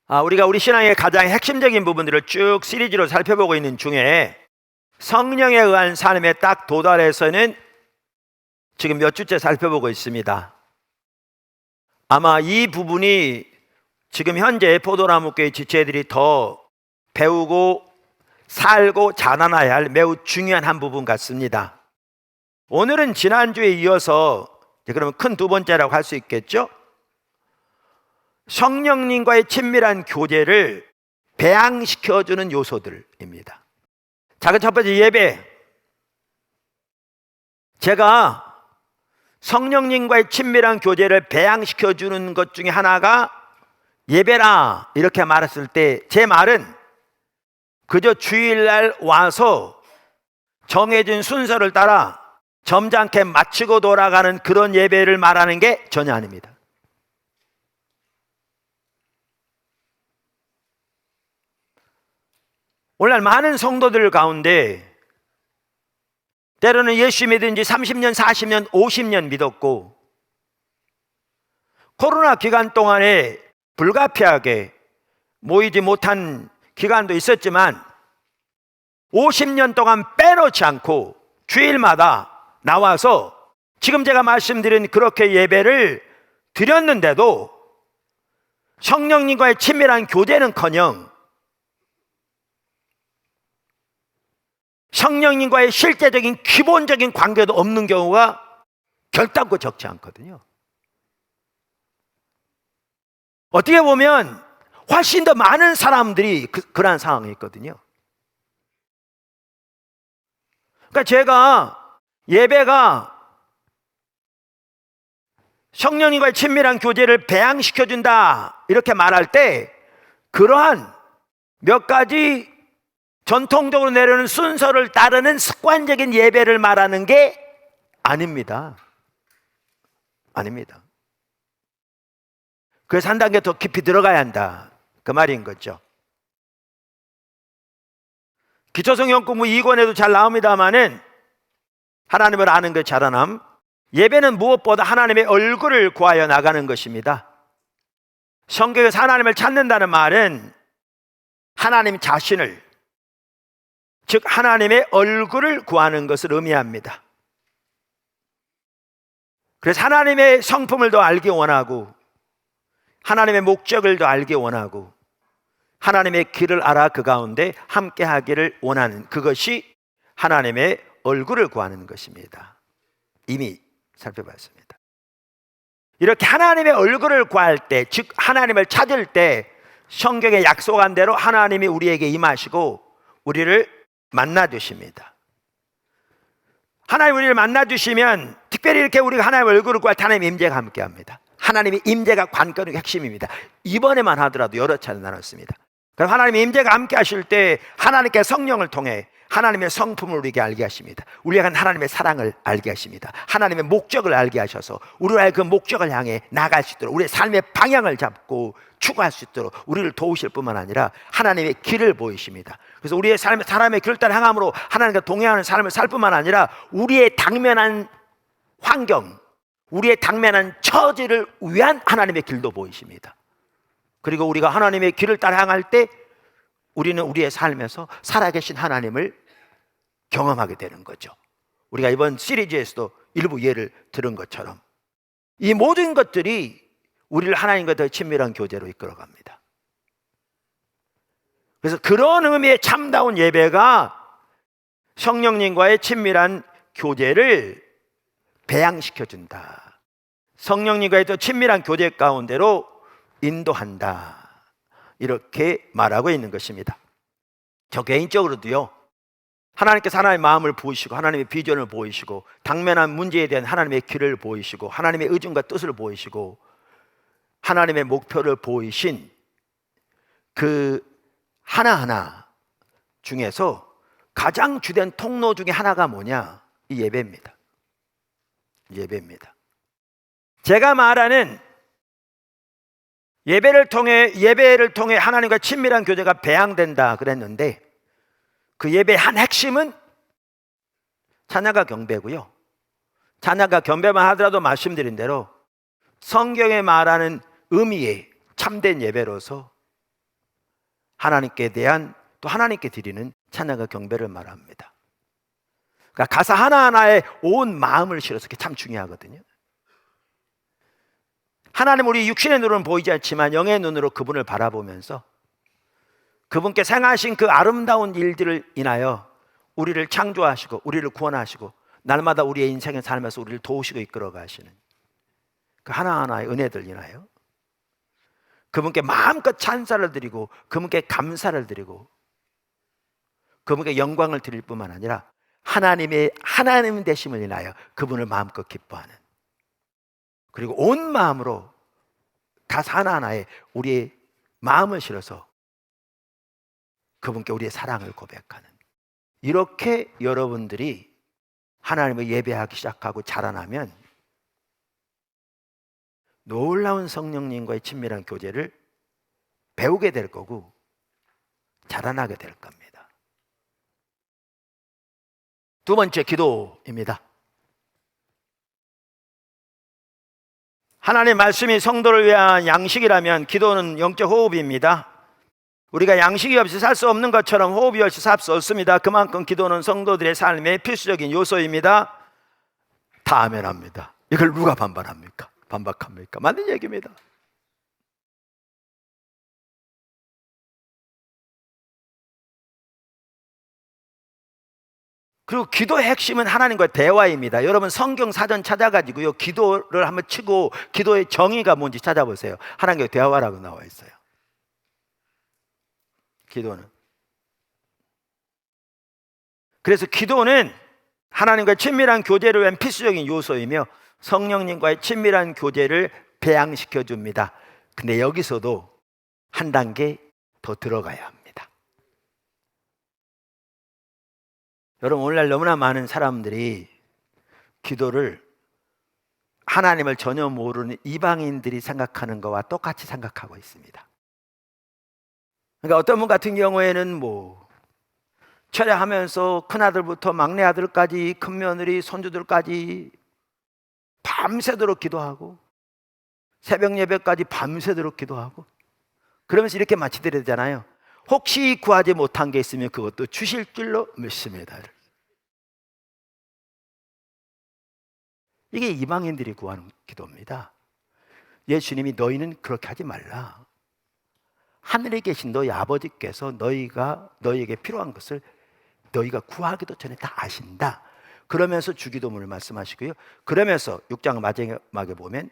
우리가 우리 신앙의 가장 핵심적인 부분들을 쭉 시리즈로 살펴보고 있는 중에 성령에 의한 삶에 딱 도달해서는 지금 몇 주째 살펴보고 있습니다. 아마 이 부분이 지금 현재 포도나무교회 지체들이 더 배우고 살고 자라나야 할 매우 중요한 한 부분 같습니다. 오늘은 지난주에 이어서 그러면 큰 두 번째라고 할 수 있겠죠? 성령님과의 친밀한 교제를 배양시켜주는 요소들입니다. 자, 그 첫 번째 예배. 제가 성령님과의 친밀한 교제를 배양시켜주는 것 중에 하나가 예배라 이렇게 말했을 때 제 말은 그저 주일날 와서 정해진 순서를 따라 점잖게 마치고 돌아가는 그런 예배를 말하는 게 전혀 아닙니다. 오늘날 많은 성도들 가운데 때로는 예수 믿은 지 30년, 40년, 50년 믿었고 코로나 기간 동안에 불가피하게 모이지 못한 기간도 있었지만 50년 동안 빼놓지 않고 주일마다 나와서 지금 제가 말씀드린 그렇게 예배를 드렸는데도 성령님과의 친밀한 교제는커녕 성령님과의 실제적인 기본적인 관계도 없는 경우가 결단코 적지 않거든요. 어떻게 보면 훨씬 더 많은 사람들이 그러한 상황이 있거든요. 그러니까 제가 예배가 성령님과의 친밀한 교제를 배양시켜준다 이렇게 말할 때 그러한 몇 가지 전통적으로 내려오는 순서를 따르는 습관적인 예배를 말하는 게 아닙니다. 아닙니다. 그래서 한 단계 더 깊이 들어가야 한다 그 말인 거죠. 기초성경 공부 2권에도 잘 나옵니다마는 하나님을 아는 그 자라남, 예배는 무엇보다 하나님의 얼굴을 구하여 나가는 것입니다. 성경에서 하나님을 찾는다는 말은 하나님 자신을, 즉 하나님의 얼굴을 구하는 것을 의미합니다. 그래서 하나님의 성품을 더 알기 원하고 하나님의 목적을 더 알기 원하고 하나님의 길을 알아 그 가운데 함께 하기를 원하는 그것이 하나님의 얼굴을 구하는 것입니다. 이미 살펴봤습니다. 이렇게 하나님의 얼굴을 구할 때, 즉 하나님을 찾을 때 성경에 약속한 대로 하나님이 우리에게 임하시고 우리를 만나주십니다. 하나님 우리를 만나주시면 특별히 이렇게 우리가 하나님의 얼굴을 구할 때 하나님의 임재가 함께합니다. 하나님의 임재가 관건의 핵심입니다. 이번에만 하더라도 여러 차례 나눴습니다. 그럼 하나님의 임재가 함께 하실 때 하나님께 성령을 통해 하나님의 성품을 우리에게 알게 하십니다. 우리가 하나님의 사랑을 알게 하십니다. 하나님의 목적을 알게 하셔서 우리가 그 목적을 향해 나갈 수 있도록 우리의 삶의 방향을 잡고 추구할 수 있도록 우리를 도우실 뿐만 아니라 하나님의 길을 보이십니다. 그래서 우리의 사람의 길을 따라 향함으로 하나님과 동행하는 삶을 살 뿐만 아니라 우리의 당면한 환경, 우리의 당면한 처지를 위한 하나님의 길도 보이십니다. 그리고 우리가 하나님의 길을 따라 향할 때 우리는 우리의 삶에서 살아계신 하나님을 경험하게 되는 거죠. 우리가 이번 시리즈에서도 일부 예를 들은 것처럼 이 모든 것들이 우리를 하나님과 더 친밀한 교제로 이끌어갑니다. 그래서 그런 의미의 참다운 예배가 성령님과의 친밀한 교제를 배양시켜준다. 성령님과의 더 친밀한 교제 가운데로 인도한다. 이렇게 말하고 있는 것입니다. 저 개인적으로도요, 하나님께서 하나님의 마음을 보이시고 하나님의 비전을 보이시고 당면한 문제에 대한 하나님의 길을 보이시고 하나님의 의중과 뜻을 보이시고 하나님의 목표를 보이신 그 하나하나 중에서 가장 주된 통로 중에 하나가 뭐냐? 이 예배입니다. 예배입니다. 제가 말하는 예배를 통해 하나님과 친밀한 교제가 배양된다 그랬는데 그 예배의 한 핵심은 찬양과 경배고요. 찬양과 경배만 하더라도 말씀드린 대로 성경에 말하는 의미의 참된 예배로서 하나님께 대한, 또 하나님께 드리는 찬양과 경배를 말합니다. 그러니까 가사 하나하나에 온 마음을 실어서 그게 참 중요하거든요. 하나님, 우리 육신의 눈으로는 보이지 않지만 영의 눈으로 그분을 바라보면서 그분께 행하신 그 아름다운 일들을 인하여 우리를 창조하시고 우리를 구원하시고 날마다 우리의 인생을 살면서 우리를 도우시고 이끌어 가시는 그 하나하나의 은혜들 인하여 그분께 마음껏 찬사를 드리고 그분께 감사를 드리고 그분께 영광을 드릴 뿐만 아니라 하나님의 하나님 되심을 인하여 그분을 마음껏 기뻐하는, 그리고 온 마음으로 가사 하나하나에 우리의 마음을 실어서 그분께 우리의 사랑을 고백하는, 이렇게 여러분들이 하나님을 예배하기 시작하고 자라나면 놀라운 성령님과의 친밀한 교제를 배우게 될 거고 자라나게 될 겁니다. 두 번째, 기도입니다. 하나님의 말씀이 성도를 위한 양식이라면 기도는 영적 호흡입니다. 우리가 양식이 없이 살 수 없는 것처럼 호흡이 없이 살 수 없습니다. 그만큼 기도는 성도들의 삶의 필수적인 요소입니다. 다 아멘합니다. 이걸 누가 반박합니까? 맞는 얘기입니다. 그리고 기도의 핵심은 하나님과의 대화입니다. 여러분 성경 사전 찾아가지고요, 기도를 한번 치고 기도의 정의가 뭔지 찾아보세요. 하나님과의 대화라고 나와 있어요. 기도는, 그래서 기도는 하나님과의 친밀한 교제를 위한 필수적인 요소이며 성령님과의 친밀한 교제를 배양시켜 줍니다. 근데 여기서도 한 단계 더 들어가야 합니다. 여러분, 오늘날 너무나 많은 사람들이 기도를 하나님을 전혀 모르는 이방인들이 생각하는 것과 똑같이 생각하고 있습니다. 그러니까 어떤 분 같은 경우에는 철야하면서 큰아들부터 막내아들까지 큰며느리 손주들까지 밤새도록 기도하고 새벽 예배까지 밤새도록 기도하고 그러면서 이렇게 마치드리잖아요. 혹시 구하지 못한 게 있으면 그것도 주실 줄로 믿습니다. 이게 이방인들이 구하는 기도입니다. 예수님이 너희는 그렇게 하지 말라. 하늘에 계신 너희 아버지께서 너희에게 필요한 것을 너희가 구하기도 전에 다 아신다. 그러면서 주기도문을 말씀하시고요. 그러면서 6장 마지막에 보면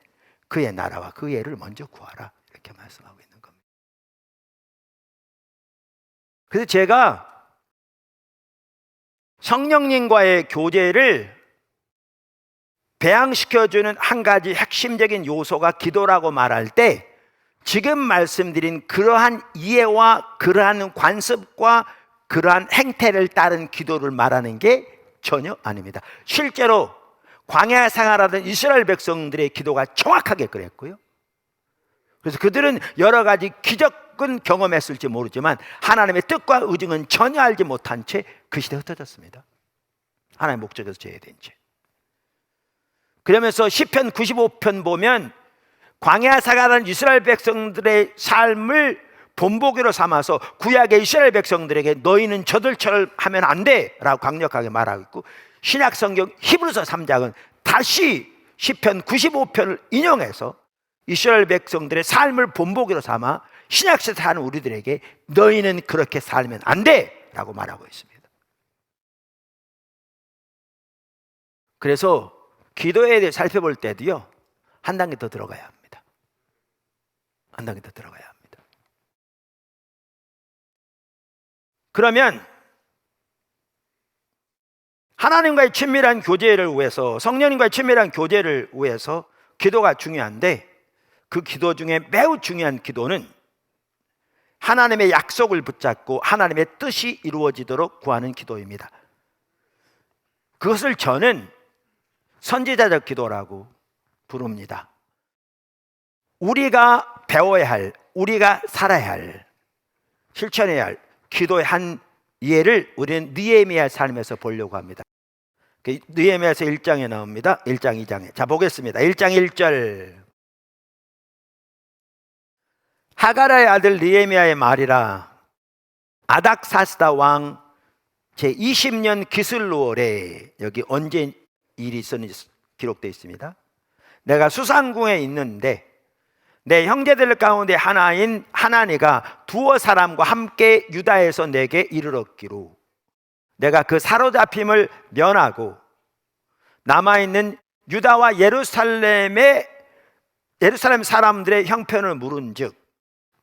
그의 나라와 그의 의를 먼저 구하라, 이렇게 말씀하고 있는 겁니다. 그래서 제가 성령님과의 교제를 배양시켜주는 한 가지 핵심적인 요소가 기도라고 말할 때 지금 말씀드린 그러한 이해와 그러한 관습과 그러한 행태를 따른 기도를 말하는 게 전혀 아닙니다. 실제로 광야 생활하던 이스라엘 백성들의 기도가 정확하게 그랬고요. 그래서 그들은 여러 가지 기적은 경험했을지 모르지만 하나님의 뜻과 의중은 전혀 알지 못한 채 그 시대에 흩어졌습니다. 하나님의 목적에서 제외된 채. 그러면서 시편 95편 보면 광야 생활하는 이스라엘 백성들의 삶을 본보기로 삼아서 구약의 이스라엘 백성들에게 너희는 저들처럼 하면 안 돼 라고 강력하게 말하고 있고, 신약 성경 히브리서 3장은 다시 시편 95편을 인용해서 이스라엘 백성들의 삶을 본보기로 삼아 신약시대 사는 우리들에게 너희는 그렇게 살면 안 돼 라고 말하고 있습니다. 그래서 기도에 대해 살펴볼 때도요, 한 단계 더 들어가야 합니다. 한 단계 더 들어가야 합니다. 그러면 하나님과의 친밀한 교제를 위해서, 성령님과의 친밀한 교제를 위해서 기도가 중요한데, 그 기도 중에 매우 중요한 기도는 하나님의 약속을 붙잡고 하나님의 뜻이 이루어지도록 구하는 기도입니다. 그것을 저는 선지자적 기도라고 부릅니다. 우리가 배워야 할, 우리가 살아야 할, 실천해야 할 기도의 한 예를 우리는 느헤미야 삶에서 보려고 합니다. 느헤미야서 1장에 나옵니다. 1장 2장에. 자, 보겠습니다. 1장 1절. 하가라의 아들 느헤미야의 말이라. 아닥사스다 왕 제20년 기슬루월에, 여기 언제 일이 있었는지 기록되어 있습니다. 내가 수상궁에 있는데 내 형제들 가운데 하나인 하나니가 두어 사람과 함께 유다에서 내게 이르렀기로 내가 그 사로잡힘을 면하고 남아있는 유다와 예루살렘 사람들의 형편을 물은즉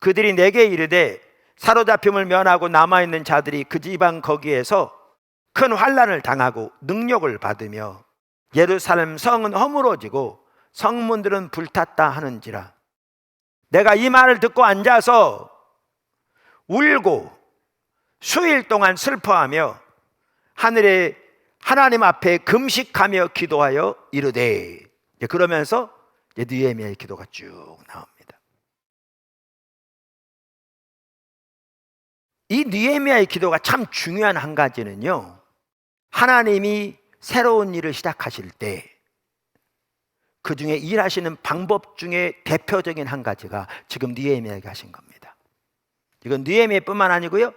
그들이 내게 이르되 사로잡힘을 면하고 남아있는 자들이 그 지방 거기에서 큰 환난을 당하고 능력을 받으며 예루살렘 성은 허물어지고 성문들은 불탔다 하는지라. 내가 이 말을 듣고 앉아서 울고 수일 동안 슬퍼하며 하늘의 하나님 앞에 금식하며 기도하여 이르되, 그러면서 느헤미야의 기도가 쭉 나옵니다. 이 느헤미야의 기도가 참 중요한 한 가지는요, 하나님이 새로운 일을 시작하실 때 그 중에 일하시는 방법 중에 대표적인 한 가지가 지금 느헤미야에게 하신 겁니다. 이건 느헤미야뿐만 아니고요,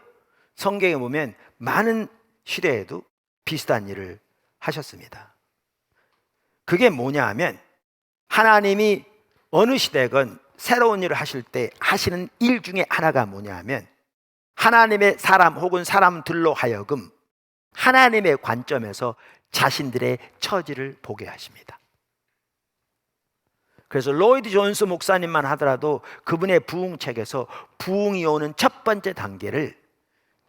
성경에 보면 많은 시대에도 비슷한 일을 하셨습니다. 그게 뭐냐 하면, 하나님이 어느 시대건 새로운 일을 하실 때 하시는 일 중에 하나가 뭐냐 하면, 하나님의 사람 혹은 사람들로 하여금 하나님의 관점에서 자신들의 처지를 보게 하십니다. 그래서 로이드 존스 목사님만 하더라도 그분의 부흥책에서 부흥이 오는 첫 번째 단계를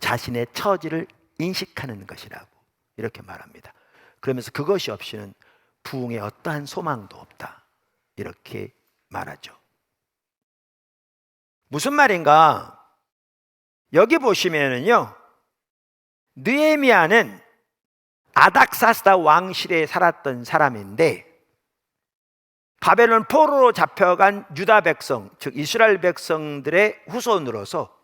자신의 처지를 인식하는 것이라고 이렇게 말합니다. 그러면서 그것이 없이는 부흥에 어떠한 소망도 없다, 이렇게 말하죠. 무슨 말인가? 여기 보시면은요, 느헤미야는 아닥사스다 왕 시대에 살았던 사람인데 바벨론 포로로 잡혀간 유다 백성, 즉 이스라엘 백성들의 후손으로서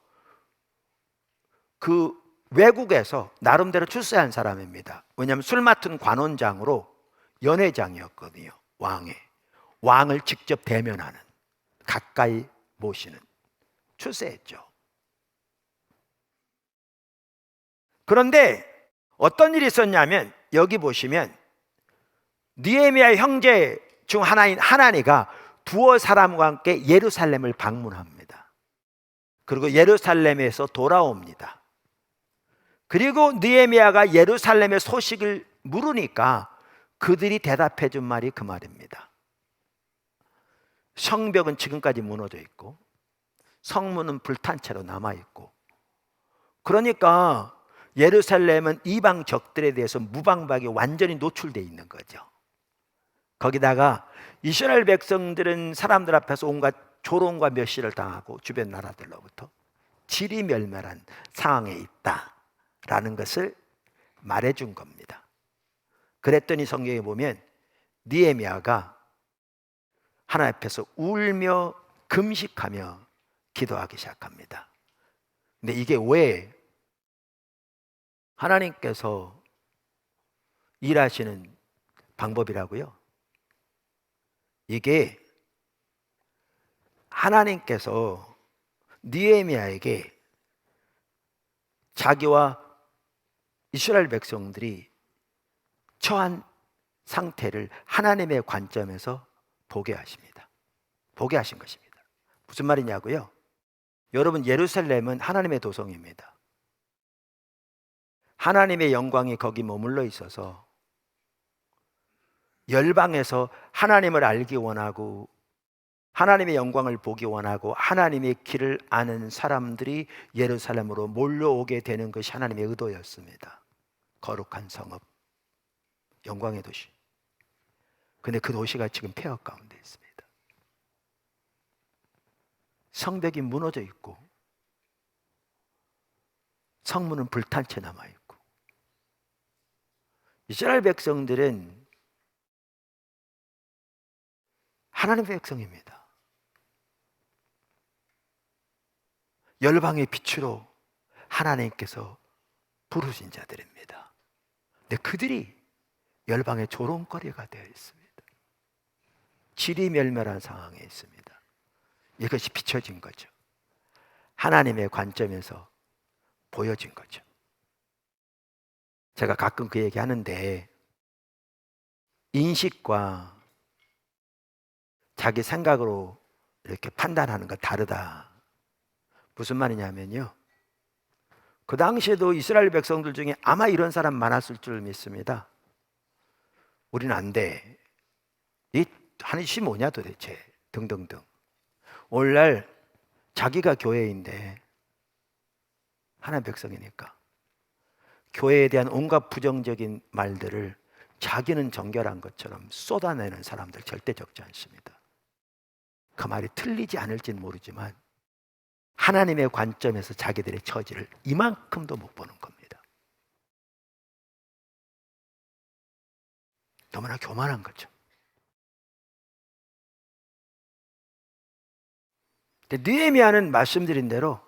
그 외국에서 나름대로 출세한 사람입니다. 왜냐하면 술 맡은 관원장으로 연회장이었거든요. 왕을 직접 대면하는, 가까이 모시는, 출세했죠. 그런데 어떤 일이 있었냐면, 여기 보시면 느헤미야의 형제 중 하나인 하나니가 두어 사람과 함께 예루살렘을 방문합니다. 그리고 예루살렘에서 돌아옵니다. 그리고 느헤미야가 예루살렘의 소식을 물으니까 그들이 대답해 준 말이 그 말입니다. 성벽은 지금까지 무너져 있고 성문은 불탄 채로 남아 있고, 그러니까 예루살렘은 이방 적들에 대해서 무방박이 완전히 노출되어 있는 거죠. 거기다가 이스라엘 백성들은 사람들 앞에서 온갖 조롱과 멸시를 당하고 주변 나라들로부터 지리멸멸한 상황에 있다라는 것을 말해준 겁니다. 그랬더니 성경에 보면 느헤미야가 하나님 앞에서 울며 금식하며 기도하기 시작합니다. 근데 이게 왜 하나님께서 일하시는 방법이라고요? 이게 하나님께서 느헤미야에게 자기와 이스라엘 백성들이 처한 상태를 하나님의 관점에서 보게 하십니다. 보게 하신 것입니다. 무슨 말이냐고요? 여러분, 예루살렘은 하나님의 도성입니다. 하나님의 영광이 거기 머물러 있어서 열방에서 하나님을 알기 원하고 하나님의 영광을 보기 원하고 하나님의 길을 아는 사람들이 예루살렘으로 몰려오게 되는 것이 하나님의 의도였습니다. 거룩한 성읍, 영광의 도시. 근데 그 도시가 지금 폐허 가운데 있습니다. 성벽이 무너져 있고 성문은 불탄 채 남아 있고, 이스라엘 백성들은 하나님의 백성입니다. 열방의 빛으로 하나님께서 부르신 자들입니다. 근데 그들이 열방의 조롱거리가 되어 있습니다. 지리멸멸한 상황에 있습니다. 이것이 비춰진 거죠. 하나님의 관점에서 보여진 거죠. 제가 가끔 그 얘기 하는데 인식과 자기 생각으로 이렇게 판단하는 건 다르다. 무슨 말이냐면요, 그 당시에도 이스라엘 백성들 중에 아마 이런 사람 많았을 줄 믿습니다. 우리는 안 돼. 이 하는 짓이 뭐냐 도대체 등등등. 오늘날 자기가 교회인데, 하나님의 백성이니까 교회에 대한 온갖 부정적인 말들을 자기는 정결한 것처럼 쏟아내는 사람들 절대 적지 않습니다. 그 말이 틀리지 않을지는 모르지만 하나님의 관점에서 자기들의 처지를 이만큼도 못 보는 겁니다. 너무나 교만한 거죠. 느헤미야는 말씀드린 대로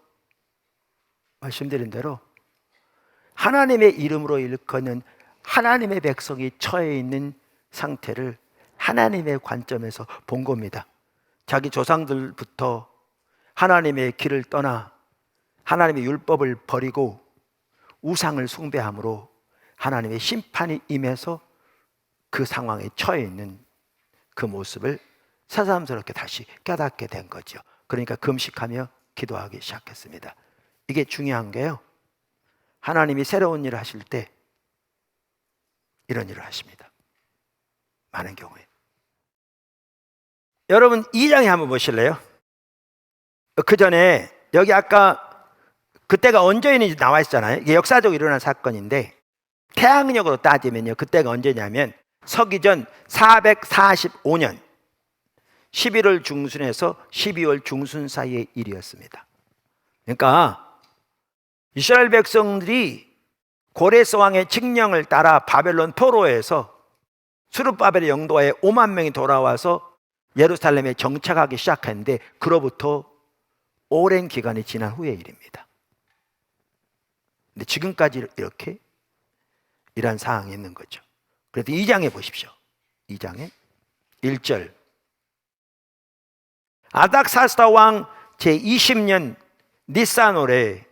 하나님의 이름으로 일컫는 하나님의 백성이 처해 있는 상태를 하나님의 관점에서 본 겁니다. 자기 조상들부터 하나님의 길을 떠나 하나님의 율법을 버리고 우상을 숭배함으로 하나님의 심판이 임해서 그 상황에 처해 있는 그 모습을 새삼스럽게 다시 깨닫게 된 거죠. 그러니까 금식하며 기도하기 시작했습니다. 이게 중요한 게요, 하나님이 새로운 일을 하실 때 이런 일을 하십니다. 많은 경우에. 여러분 2장에 한번 보실래요? 그 전에 여기 아까 그때가 언제인지 나와 있잖아요. 이게 역사적으로 일어난 사건인데 태양력으로 따지면요, 그때가 언제냐면 서기전 445년 11월 중순에서 12월 중순 사이의 일이었습니다. 그러니까 이스라엘 백성들이 고레스 왕의 칙령을 따라 바벨론 포로에서 스룹바벨의 영도에 5만 명이 돌아와서 예루살렘에 정착하기 시작했는데 그로부터 오랜 기간이 지난 후의 일입니다. 근데 지금까지 이렇게 이러한 상황이 있는 거죠. 그래서 2장에 보십시오. 2장에 1절. 아닥사스다 왕 제20년 니산월에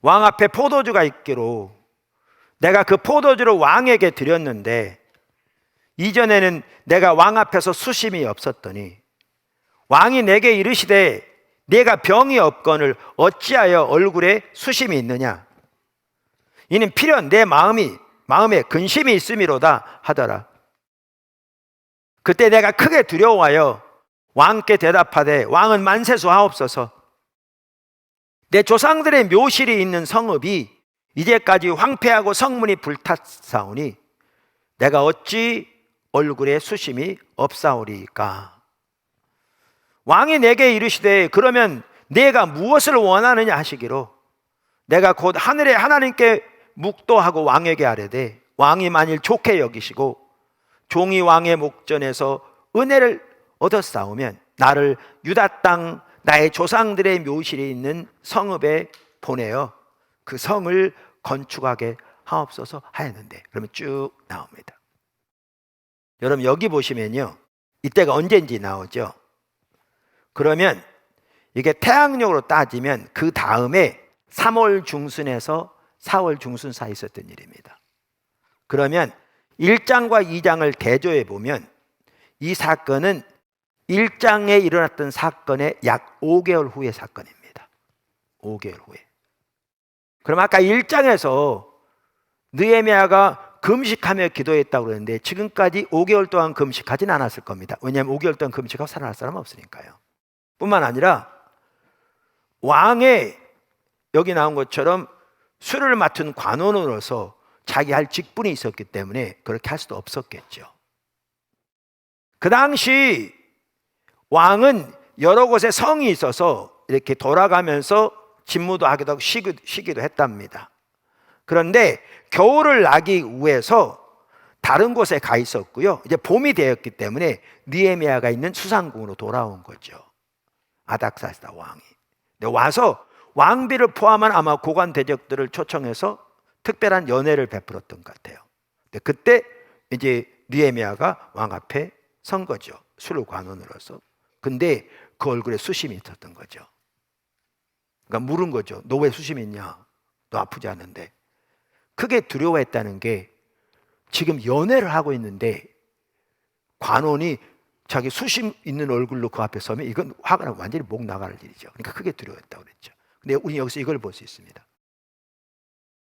왕 앞에 포도주가 있기로 내가 그 포도주를 왕에게 드렸는데 이전에는 내가 왕 앞에서 수심이 없었더니 왕이 내게 이르시되 내가 병이 없거늘 어찌하여 얼굴에 수심이 있느냐, 이는 필연 내 마음에 근심이 있음이로다 하더라. 그때 내가 크게 두려워하여 왕께 대답하되 왕은 만세수 하옵소서. 내 조상들의 묘실이 있는 성읍이 이제까지 황폐하고 성문이 불탔사오니 내가 어찌 얼굴에 수심이 없사오리까. 왕이 내게 이르시되 그러면 내가 무엇을 원하느냐 하시기로 내가 곧 하늘의 하나님께 묵도하고 왕에게 아뢰되 왕이 만일 좋게 여기시고 종이 왕의 목전에서 은혜를 얻었사오면 나를 유다 땅 나의 조상들의 묘실이 있는 성읍에 보내어 그 성을 건축하게 하옵소서 하였는데, 그러면 쭉 나옵니다. 여러분 여기 보시면요, 이때가 언제인지 나오죠. 그러면 이게 태양력으로 따지면 그 다음에 3월 중순에서 4월 중순 사이 있었던 일입니다. 그러면 1장과 2장을 대조해 보면 이 사건은 1장에 일어났던 사건의 약 5개월 후의 사건입니다. 5개월 후에. 그럼 아까 1장에서 느헤미야가 금식하며 기도했다고 그랬는데 지금까지 5개월 동안 금식하진 않았을 겁니다. 왜냐하면 5개월 동안 금식하고 살아날 사람은 없으니까요. 뿐만 아니라 왕의 여기 나온 것처럼 술을 맡은 관원으로서 자기 할 직분이 있었기 때문에 그렇게 할 수도 없었겠죠. 그 당시 왕은 여러 곳에 성이 있어서 이렇게 돌아가면서 직무도 하기도 하고 쉬기도 했답니다. 그런데 겨울을 나기 위해서 다른 곳에 가 있었고요. 이제 봄이 되었기 때문에 느헤미야가 있는 수상궁으로 돌아온 거죠. 아닥사스다 왕이. 근데 와서 왕비를 포함한 아마 고관 대적들을 초청해서 특별한 연회를 베풀었던 것 같아요. 근데 그때 이제 느헤미야가 왕 앞에 선 거죠. 술관원으로서. 근데 그 얼굴에 수심이 있었던 거죠. 그러니까 물은 거죠. 너 왜 수심 있냐? 너 아프지 않은데. 크게 두려워했다는 게 지금 연애를 하고 있는데 관원이 자기 수심 있는 얼굴로 그 앞에 서면 이건 화가 나고 완전히 목 나갈 일이죠. 그러니까 크게 두려워했다고 그랬죠. 근데 우리 여기서 이걸 볼 수 있습니다.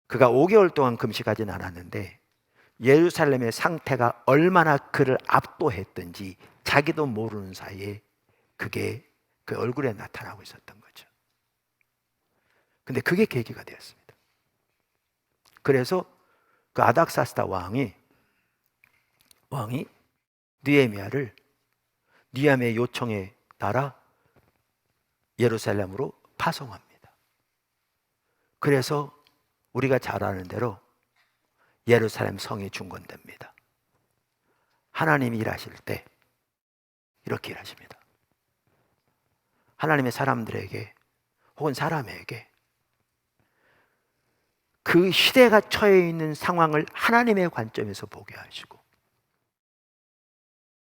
그가 5개월 동안 금식하진 않았는데 예루살렘의 상태가 얼마나 그를 압도했던지 자기도 모르는 사이에 그게 그 얼굴에 나타나고 있었던 거죠. 근데 그게 계기가 되었습니다. 그래서 그 아닥사스다 왕이 느헤미야의 요청에 따라 예루살렘으로 파송합니다. 그래서 우리가 잘 아는 대로 예루살렘 성이 중건됩니다. 하나님이 일하실 때 이렇게 일하십니다. 하나님의 사람들에게 혹은 사람에게 그 시대가 처해 있는 상황을 하나님의 관점에서 보게 하시고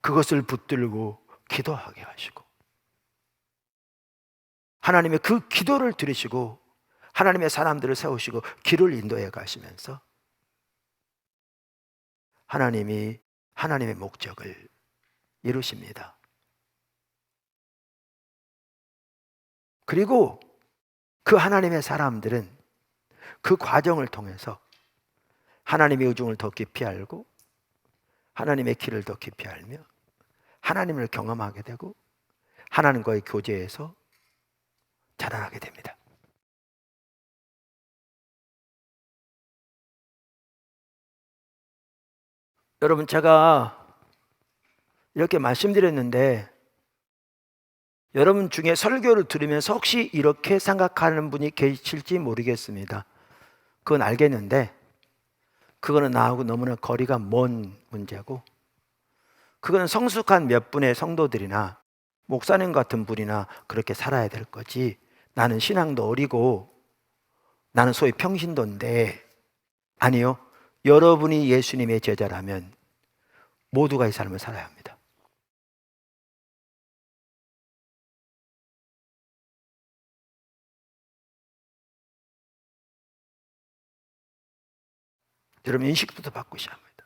그것을 붙들고 기도하게 하시고 하나님의 그 기도를 들으시고 하나님의 사람들을 세우시고 길을 인도해 가시면서 하나님이 하나님의 목적을 이루십니다. 그리고 그 하나님의 사람들은 그 과정을 통해서 하나님의 의중을 더 깊이 알고 하나님의 길을 더 깊이 알며 하나님을 경험하게 되고 하나님과의 교제에서 자라나게 됩니다. 여러분, 제가 이렇게 말씀드렸는데 여러분 중에 설교를 들으면서 혹시 이렇게 생각하는 분이 계실지 모르겠습니다. 그건 알겠는데 그거는 나하고 너무나 거리가 먼 문제고 그거는 성숙한 몇 분의 성도들이나 목사님 같은 분이나 그렇게 살아야 될 거지 나는 신앙도 어리고 나는 소위 평신도인데 아니요. 여러분이 예수님의 제자라면 모두가 이 삶을 살아야 합니다. 여러분 인식부터 바꾸셔야 합니다.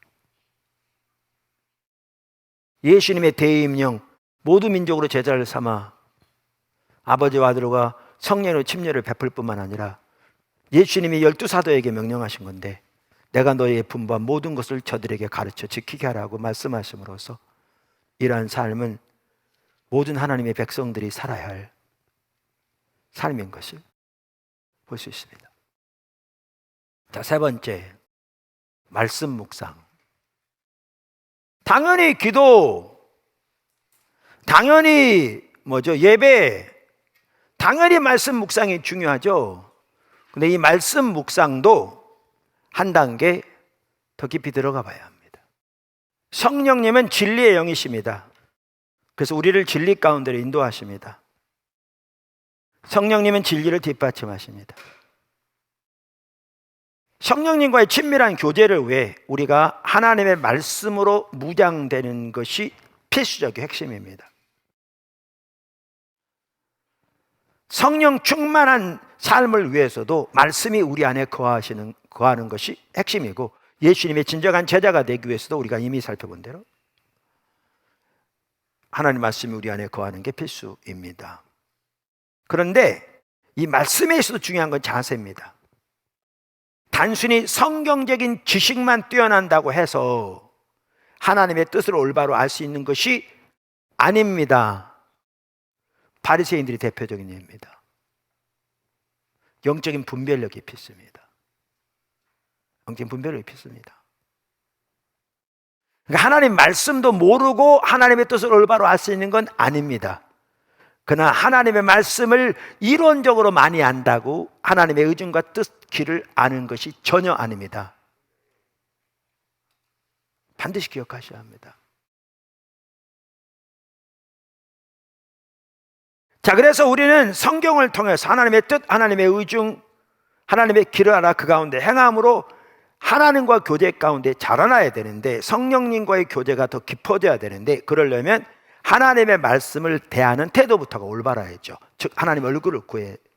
예수님의 대임령 모두 민족으로 제자를 삼아 아버지와 아들과 성령으로 침례를 베풀 뿐만 아니라 예수님이 12사도에게 명령하신 건데 내가 너희의 분부한 모든 것을 저들에게 가르쳐 지키게 하라고 말씀하심으로써 이러한 삶은 모든 하나님의 백성들이 살아야 할 삶인 것을 볼 수 있습니다. 자, 세 번째, 말씀 묵상. 당연히 기도, 당연히 예배, 당연히 말씀 묵상이 중요하죠. 근데 이 말씀 묵상도 한 단계 더 깊이 들어가 봐야 합니다. 성령님은 진리의 영이십니다. 그래서 우리를 진리 가운데로 인도하십니다. 성령님은 진리를 뒷받침하십니다. 성령님과의 친밀한 교제를 위해 우리가 하나님의 말씀으로 무장되는 것이 필수적인 핵심입니다. 성령 충만한 삶을 위해서도 말씀이 우리 안에 거하는 것이 핵심이고 예수님의 진정한 제자가 되기 위해서도 우리가 이미 살펴본 대로 하나님 말씀이 우리 안에 거하는 게 필수입니다. 그런데 이 말씀에 있어서 중요한 건 자세입니다. 단순히 성경적인 지식만 뛰어난다고 해서 하나님의 뜻을 올바로 알 수 있는 것이 아닙니다. 바리새인들이 대표적인 예입니다. 영적인 분별력이 필수입니다. 영적인 분별력이 필수입니다. 그러니까 하나님 말씀도 모르고 하나님의 뜻을 올바로 알 수 있는 건 아닙니다. 그러나 하나님의 말씀을 이론적으로 많이 안다고 하나님의 의중과 뜻, 길을 아는 것이 전혀 아닙니다. 반드시 기억하셔야 합니다. 자, 그래서 우리는 성경을 통해서 하나님의 뜻, 하나님의 의중, 하나님의 길을 알아 그 가운데 행함으로 하나님과 교제 가운데 자라나야 되는데 성령님과의 교제가 더 깊어져야 되는데 그러려면 하나님의 말씀을 대하는 태도부터가 올바라야죠. 즉 하나님 얼굴을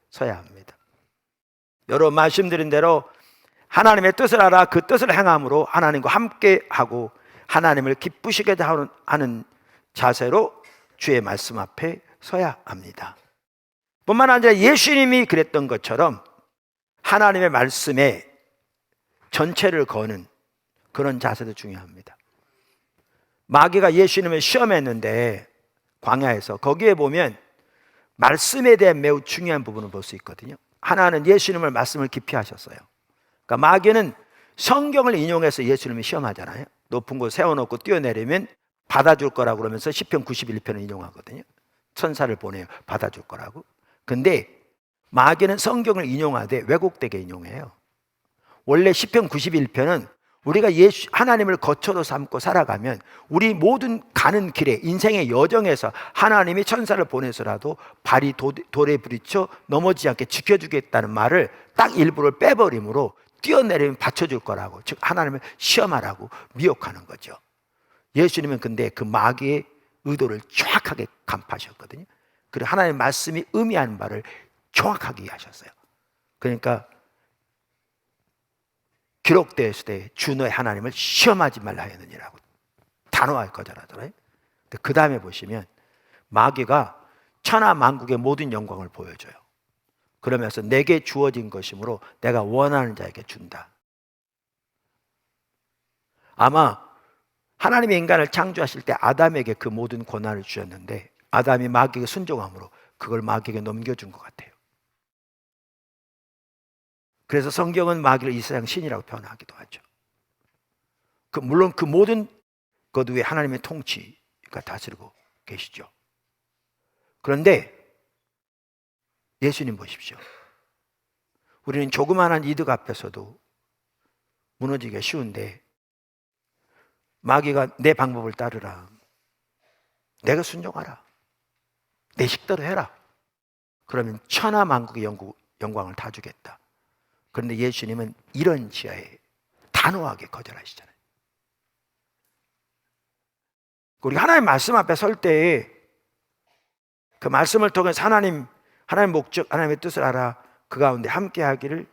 서야 합니다. 여러분 말씀드린 대로 하나님의 뜻을 알아 그 뜻을 행함으로 하나님과 함께하고 하나님을 기쁘시게 하는 자세로 주의 말씀 앞에 서야 합니다. 뿐만 아니라 예수님이 그랬던 것처럼 하나님의 말씀에 전체를 거는 그런 자세도 중요합니다. 마귀가 예수님을 시험했는데 광야에서 거기에 보면 말씀에 대한 매우 중요한 부분을 볼 수 있거든요. 하나는 예수님을 말씀을 깊이 하셨어요. 그러니까 마귀는 성경을 인용해서 예수님을 시험하잖아요. 높은 곳 세워놓고 뛰어내리면 받아줄 거라고 그러면서 시편 91편을 인용하거든요. 천사를 보내요. 받아줄 거라고. 근데 마귀는 성경을 인용하되 왜곡되게 인용해요. 원래 시편 91편은 우리가 하나님을 거처로 삼고 살아가면 우리 모든 가는 길에 인생의 여정에서 하나님이 천사를 보내서라도 발이 돌에 부딪혀 넘어지지 않게 지켜주겠다는 말을 딱 일부를 빼버림으로 뛰어내리면 받쳐줄 거라고, 즉 하나님을 시험하라고 미혹하는 거죠. 예수님은 근데 그 마귀의 의도를 정확하게 간파하셨거든요. 그리고 하나님의 말씀이 의미하는 바를 정확하게 이해하셨어요. 그러니까 기록되었을 때 주 너의 하나님을 시험하지 말라 하였느니라고 단호하게 거절하더라고요. 그 다음에 보시면 마귀가 천하 만국의 모든 영광을 보여줘요. 그러면서 내게 주어진 것이므로 내가 원하는 자에게 준다. 아마 하나님이 인간을 창조하실 때 아담에게 그 모든 권한을 주셨는데 아담이 마귀에게 순종함으로 그걸 마귀에게 넘겨준 것 같아요. 그래서 성경은 마귀를 이 세상 신이라고 표현하기도 하죠. 물론 그 모든 것 위에 하나님의 통치가 다스리고 계시죠. 그런데 예수님 보십시오. 우리는 조그마한 이득 앞에서도 무너지기가 쉬운데 마귀가 내 방법을 따르라, 내가 순종하라, 내 식대로 해라, 그러면 천하 만국의 영광을 다 주겠다. 그런데 예수님은 이런 지하에 단호하게 거절하시잖아요. 우리 하나님 말씀 앞에 설 때에 그 말씀을 통해서 하나님의 목적, 하나님의 뜻을 알아 그 가운데 함께하기를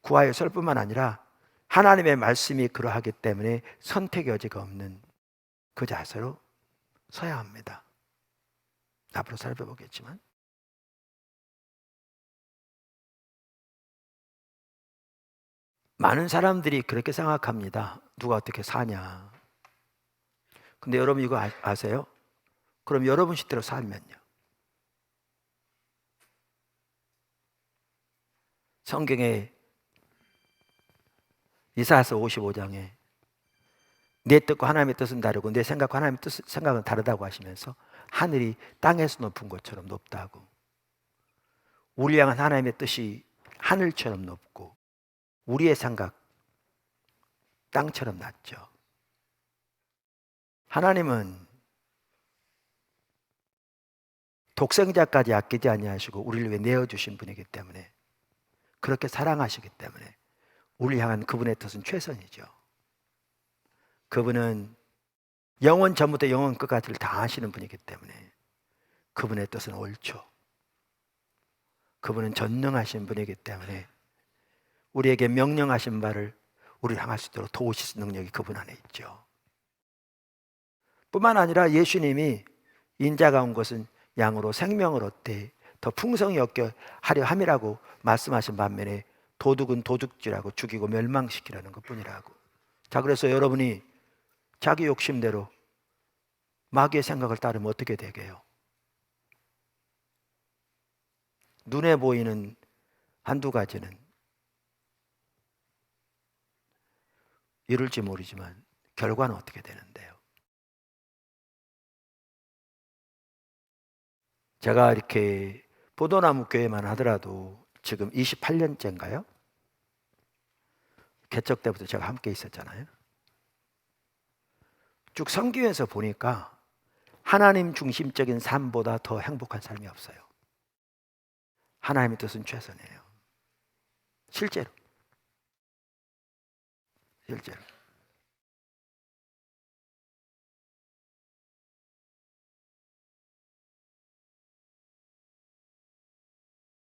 구하여 설 뿐만 아니라 하나님의 말씀이 그러하기 때문에 선택의 여지가 없는 그 자세로 서야 합니다. 앞으로 살펴보겠지만 많은 사람들이 그렇게 생각합니다. 누가 어떻게 사냐. 근데 여러분 이거 아세요? 그럼 여러분 식대로 살면요, 성경에 이사야서 55장에 내 뜻과 하나님의 뜻은 다르고 내 생각과 하나님의 생각은 다르다고 하시면서 하늘이 땅에서 높은 것처럼 높다고, 우리 향한 하나님의 뜻이 하늘처럼 높고 우리의 생각 땅처럼 낮죠. 하나님은 독생자까지 아끼지 아니하시고 우리를 위해 내어주신 분이기 때문에, 그렇게 사랑하시기 때문에 우리를 향한 그분의 뜻은 최선이죠. 그분은 영원 전부터 영원 끝까지를 다 아시는 분이기 때문에 그분의 뜻은 옳죠. 그분은 전능하신 분이기 때문에 우리에게 명령하신 바를 우리를 향할 수 있도록 도우실 능력이 그분 안에 있죠. 뿐만 아니라 예수님이 인자가 온 것은 양으로 생명을 얻되 더 풍성히 얻게 하려 함이라고 말씀하신 반면에 도둑은 도둑질하고 죽이고 멸망시키라는 것뿐이라고. 자, 그래서 여러분이 자기 욕심대로 마귀의 생각을 따르면 어떻게 되게요? 눈에 보이는 한두 가지는 이룰지 모르지만 결과는 어떻게 되는데요? 제가 이렇게 포도나무 교회만 하더라도 지금 28년째인가요? 개척 때부터 제가 함께 있었잖아요. 쭉 섬기면서 보니까 하나님 중심적인 삶보다 더 행복한 삶이 없어요. 하나님의 뜻은 최선이에요. 실제로.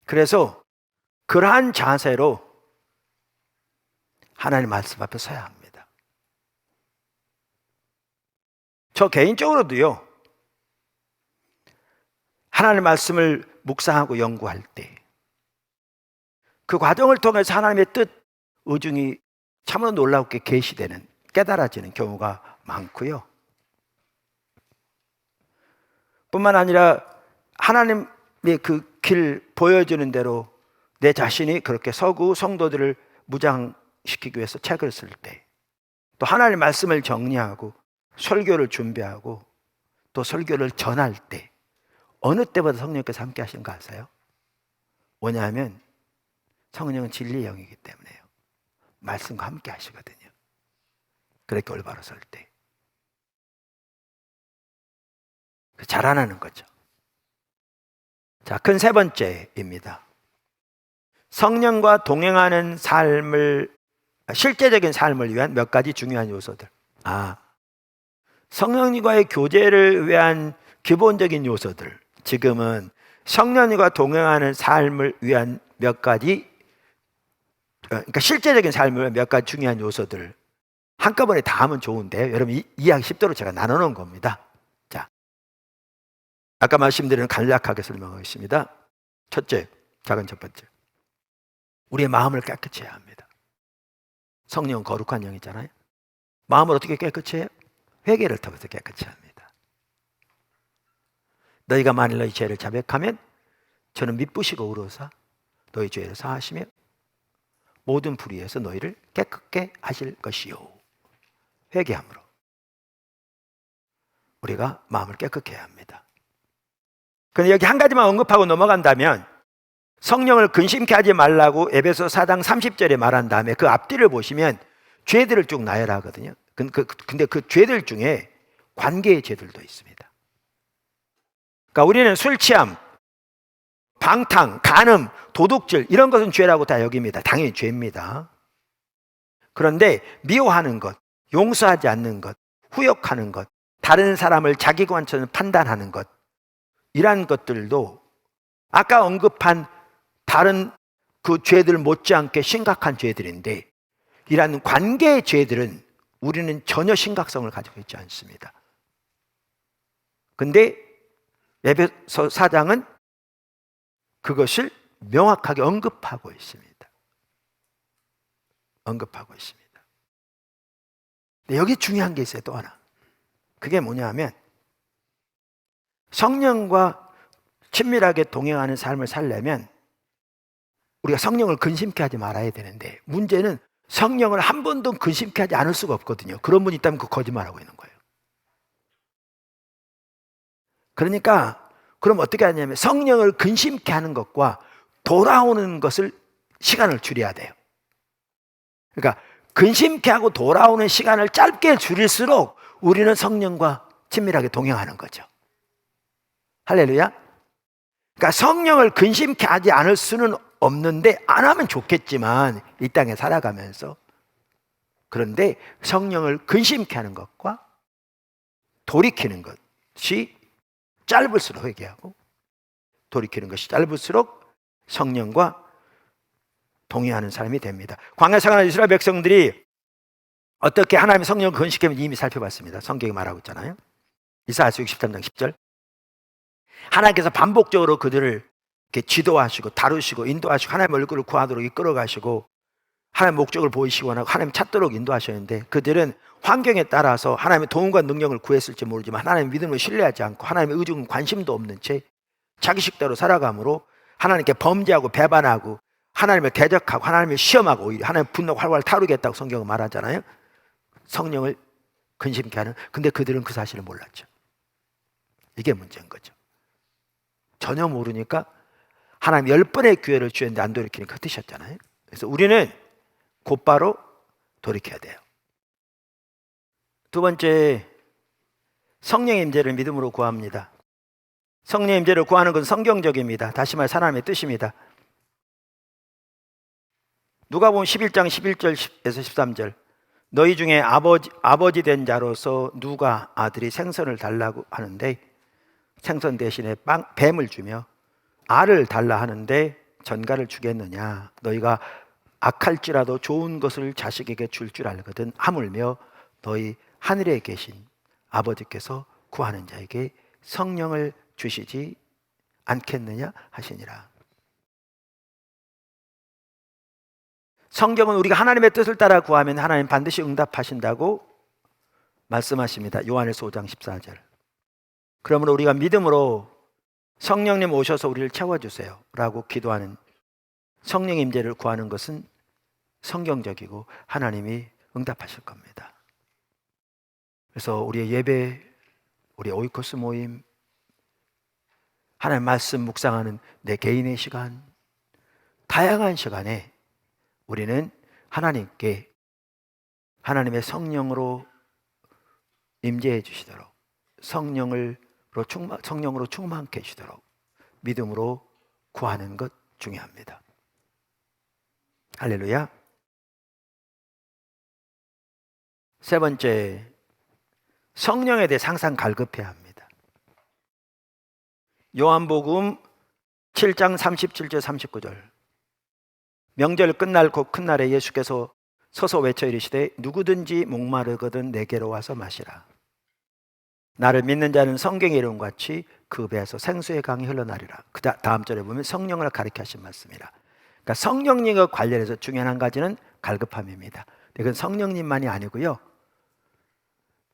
그래서 그러한 자세로 하나님 말씀 앞에 서야 합니다. 저 개인적으로도요, 하나님 말씀을 묵상하고 연구할 때 그 과정을 통해서 하나님의 뜻, 의중이 참으로 놀랍게 계시되는, 깨달아지는 경우가 많고요. 뿐만 아니라 하나님의 그 길 보여주는 대로 내 자신이 그렇게 서구 성도들을 무장시키기 위해서 책을 쓸 때, 또 하나님의 말씀을 정리하고 설교를 준비하고 또 설교를 전할 때 어느 때보다 성령께서 함께 하시는 거 아세요? 뭐냐면 성령은 진리의 영이기 때문에요. 말씀과 함께 하시거든요. 그렇게 올바로 설 때 자라나는 거죠. 자, 큰 세 번째입니다. 성령과 동행하는 삶을, 실제적인 삶을 위한 몇 가지 중요한 요소들. 성령님과의 교제를 위한 기본적인 요소들. 지금은 성령님과 동행하는 삶을 위한 몇 가지, 그러니까 실제적인 삶을 위한 몇 가지 중요한 요소들 한꺼번에 다 하면 좋은데요. 여러분 이해하기 쉽도록 제가 나눠놓은 겁니다. 자, 아까 말씀드린 간략하게 설명하겠습니다. 첫째, 작은 첫 번째. 우리의 마음을 깨끗이 해야 합니다. 성령은 거룩한 영이잖아요. 마음을 어떻게 깨끗이 해요? 회개를 통해서 깨끗이 합니다. 너희가 만일 너희 죄를 자백하면 저는 미쁘시고 의로사 너희 죄를 사하시며 모든 불의에서 너희를 깨끗게 하실 것이요. 회개함으로 우리가 마음을 깨끗게 해야 합니다. 그런데 여기 한 가지만 언급하고 넘어간다면 성령을 근심케 하지 말라고 에베소 4장 30절에 말한 다음에 그 앞뒤를 보시면 죄들을 쭉 나열하거든요. 근데 그 죄들 중에 관계의 죄들도 있습니다. 그러니까 우리는 술 취함, 방탕, 간음, 도둑질 이런 것은 죄라고 다 여깁니다. 당연히 죄입니다. 그런데 미워하는 것, 용서하지 않는 것, 후욕하는 것, 다른 사람을 자기 관점으로 판단하는 것, 이러한 것들도 아까 언급한 다른 그 죄들 못지않게 심각한 죄들인데, 이러한 관계의 죄들은 우리는 전혀 심각성을 가지고 있지 않습니다. 근데 에베소 4장은 그것을 명확하게 언급하고 있습니다. 언급하고 있습니다. 근데 여기 중요한 게 있어요. 또 하나. 그게 뭐냐 하면 성령과 친밀하게 동행하는 삶을 살려면 우리가 성령을 근심케 하지 말아야 되는데, 문제는 성령을 한 번도 근심케 하지 않을 수가 없거든요. 그런 분이 있다면 그 거짓말하고 있는 거예요. 그러니까 그럼 어떻게 하냐면 성령을 근심케 하는 것과 돌아오는 것을 시간을 줄여야 돼요. 그러니까 근심케 하고 돌아오는 시간을 짧게 줄일수록 우리는 성령과 친밀하게 동행하는 거죠. 할렐루야. 그러니까 성령을 근심케 하지 않을 수는 없는데, 안 하면 좋겠지만 이 땅에 살아가면서, 그런데 성령을 근심케 하는 것과 돌이키는 것이 짧을수록 회개하고, 돌이키는 것이 짧을수록 성령과 동의하는 사람이 됩니다. 광야 생활하는 이스라엘 백성들이 어떻게 하나님의 성령을 근심케 이미 살펴봤습니다. 성경이 말하고 있잖아요. 이사야서 63장 10절. 하나님께서 반복적으로 그들을 이렇게 지도하시고 다루시고 인도하시고 하나님의 얼굴을 구하도록 이끌어 가시고 하나님의 목적을 보이시고 하나님 찾도록 인도하셨는데, 그들은 환경에 따라서 하나님의 도움과 능력을 구했을지 모르지만 하나님의 믿음을 신뢰하지 않고 하나님의 의중 관심도 없는 채 자기 식대로 살아감으로 하나님께 범죄하고 배반하고 하나님을 대적하고 하나님을 시험하고 오히려 하나님의 분노가 활활 타오르겠다고 성경은 말하잖아요. 성령을 근심케 하는. 근데 그들은 그 사실을 몰랐죠. 이게 문제인 거죠. 전혀 모르니까 하나님 10번의 기회를 주었는데 안 돌이키니까 흩으셨잖아요. 그래서 우리는 곧바로 돌이켜야 돼요. 두 번째, 성령의 임재를 믿음으로 구합니다. 성령의 임재를 구하는 것은 성경적입니다. 다시 말해 하나님의 뜻입니다. 누가복음 11장 11절에서 13절. 너희 중에 아버지 된 자로서 누가 아들이 생선을 달라고 하는데 생선 대신에 뱀을 주며 알을 달라 하는데 전가를 주겠느냐? 너희가 악할지라도 좋은 것을 자식에게 줄 줄 알거든. 하물며 너희 하늘에 계신 아버지께서 구하는 자에게 성령을 주시지 않겠느냐 하시니라. 성경은 우리가 하나님의 뜻을 따라 구하면 하나님 반드시 응답하신다고 말씀하십니다. 요한일서 5장 14절. 그러므로 우리가 믿음으로 성령님 오셔서 우리를 채워주세요 라고 기도하는 성령 임재를 구하는 것은 성경적이고 하나님이 응답하실 겁니다. 그래서 우리의 예배, 우리의 오이코스 모임, 하나님 말씀 묵상하는 내 개인의 시간, 다양한 시간에 우리는 하나님께 하나님의 성령으로 임재해 주시도록 성령으로 충만케 해주도록 믿음으로 구하는 것 중요합니다. 할렐루야. 세 번째, 성령에 대해 항상 갈급해야 합니다. 요한복음 7장 37절 39절. 명절 끝날 곧 큰 날에 예수께서 서서 외쳐 이르시되 누구든지 목마르거든 내게로 와서 마시라. 나를 믿는 자는 성경의 이름 같이 그 배에서 생수의 강이 흘러나리라. 그 다음 절에 보면 성령을 가리켜 하신 말씀이라. 그러니까 성령님과 관련해서 중요한 한 가지는 갈급함입니다. 이건 성령님만이 아니고요,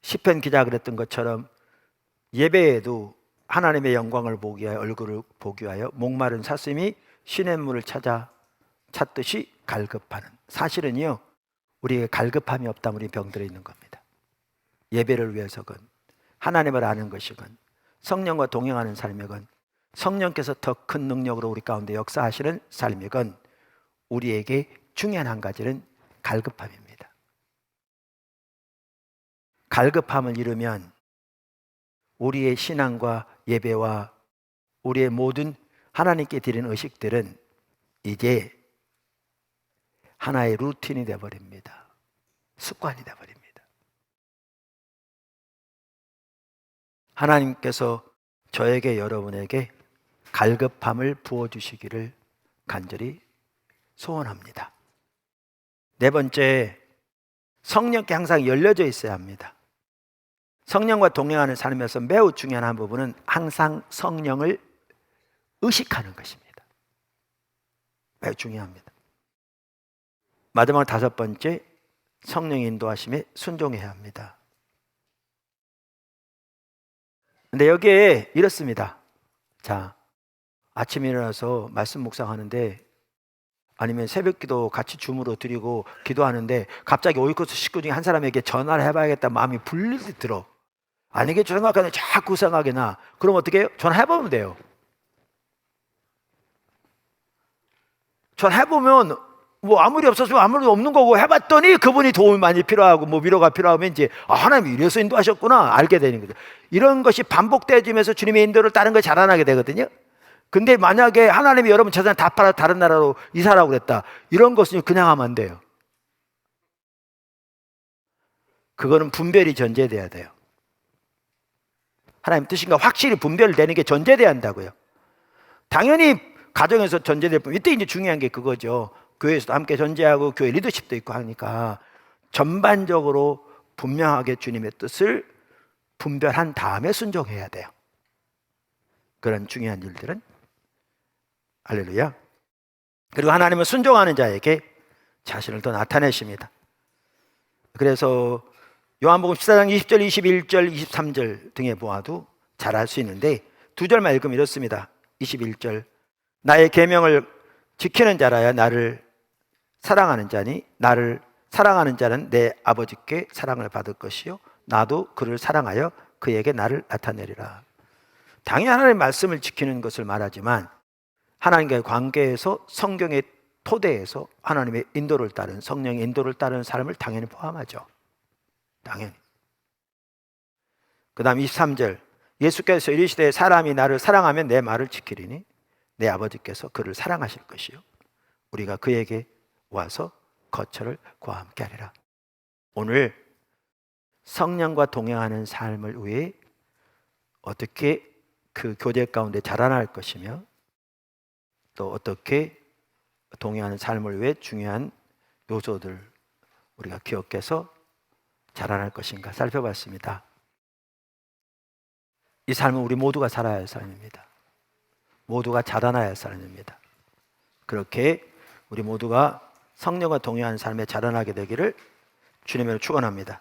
시편 기자가 그랬던 것처럼 예배에도 하나님의 영광을 보기 위하여, 얼굴을 보기 위하여 목마른 사슴이 시냇물을 찾듯이 갈급하는. 사실은요, 우리에게 갈급함이 없다면 우리 병들어 있는 겁니다. 예배를 위해서건 하나님을 아는 것이건 성령과 동행하는 삶이건 성령께서 더 큰 능력으로 우리 가운데 역사하시는 삶이건 우리에게 중요한 한 가지는 갈급함입니다. 갈급함을 잃으면 우리의 신앙과 예배와 우리의 모든 하나님께 드리는 의식들은 이제 하나의 루틴이 되어버립니다. 습관이 되어버립니다. 하나님께서 저에게, 여러분에게 갈급함을 부어주시기를 간절히 소원합니다. 네 번째, 성령께 항상 열려져 있어야 합니다. 성령과 동행하는 삶에서 매우 중요한 한 부분은 항상 성령을 의식하는 것입니다. 매우 중요합니다. 마지막 다섯 번째, 성령의 인도하심에 순종해야 합니다. 근데 여기에 이렇습니다. 자, 아침에 일어나서 말씀 묵상하는데, 아니면 새벽기도 같이 줌으로 드리고 기도하는데 갑자기 오이코스 식구 중에 한 사람에게 전화를 해봐야겠다 마음이 불릴 들어. 아니게 생각하는 자꾸 생각이 나. 그럼 어떻게 해요? 전화해보면 돼요. 전화해보면 뭐 아무리 없었으면 아무리 없는 거고, 해봤더니 그분이 도움이 많이 필요하고 뭐 위로가 필요하면 이제 하나님이 이래서 인도하셨구나 알게 되는 거죠. 이런 것이 반복되어지면서 주님의 인도를 따른 걸 자라나게 되거든요. 근데 만약에 하나님이 여러분 재산 다 팔아 다른 나라로 이사라고 그랬다, 이런 것은 그냥 하면 안 돼요. 그거는 분별이 전제돼야 돼요. 하나님 뜻인가 확실히 분별되는 게 전제돼야 한다고요. 당연히 가정에서 전제될 뿐, 이때 이제 중요한 게 그거죠. 교회에서도 함께 전제하고 교회 리더십도 있고 하니까 전반적으로 분명하게 주님의 뜻을 분별한 다음에 순종해야 돼요. 그런 중요한 일들은. 할렐루야. 그리고 하나님은 순종하는 자에게 자신을 더 나타내십니다. 그래서 요한복음 14장 20절, 21절, 23절 등에 보아도 잘 알 수 있는데 두 절만 읽으면 이렇습니다. 21절, 나의 계명을 지키는 자라야 나를 사랑하는 자니 나를 사랑하는 자는 내 아버지께 사랑을 받을 것이요 나도 그를 사랑하여 그에게 나를 나타내리라. 당연히 하나님의 말씀을 지키는 것을 말하지만 하나님과의 관계에서 성경의 토대에서 하나님의 인도를 따른, 성령의 인도를 따른 삶을 당연히 포함하죠. 당연히. 그 다음 23절, 예수께서 이르시되 사람이 나를 사랑하면 내 말을 지키리니 내 아버지께서 그를 사랑하실 것이요 우리가 그에게 와서 거처를 그와 함께 하리라. 오늘 성령과 동행하는 삶을 위해 어떻게 그 교제 가운데 자라날 것이며 또 어떻게 동의하는 삶을 위해 중요한 요소들 우리가 기억해서 자라날 것인가 살펴봤습니다. 이 삶은 우리 모두가 살아야 할 삶입니다. 모두가 자라나야 할 삶입니다. 그렇게 우리 모두가 성령과 동의하는 삶에 자라나게 되기를 주님으로 축원합니다.